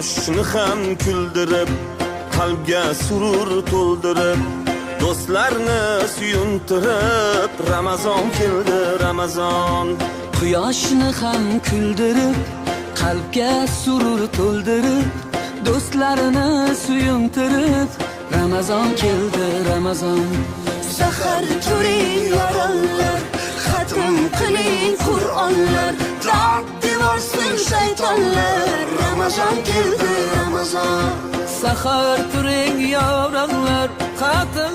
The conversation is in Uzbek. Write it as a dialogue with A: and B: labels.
A: yoshni ham kuldirib, qalbga surur to'ldirib, do'stlarni suyuntirib, Ramazon keldi, Ramazon.
B: Quyoshni ham kuldirib, qalbga surur to'ldirib, do'stlarini suyuntirib, Ramazon keldi, Ramazon.
C: Sahar turing yorollar, xatm qiling Qur'onlar, dod devorsin shaytonlar. Ramazon keldi, Ramazon.
B: Sahar turing yorog'lar, xatm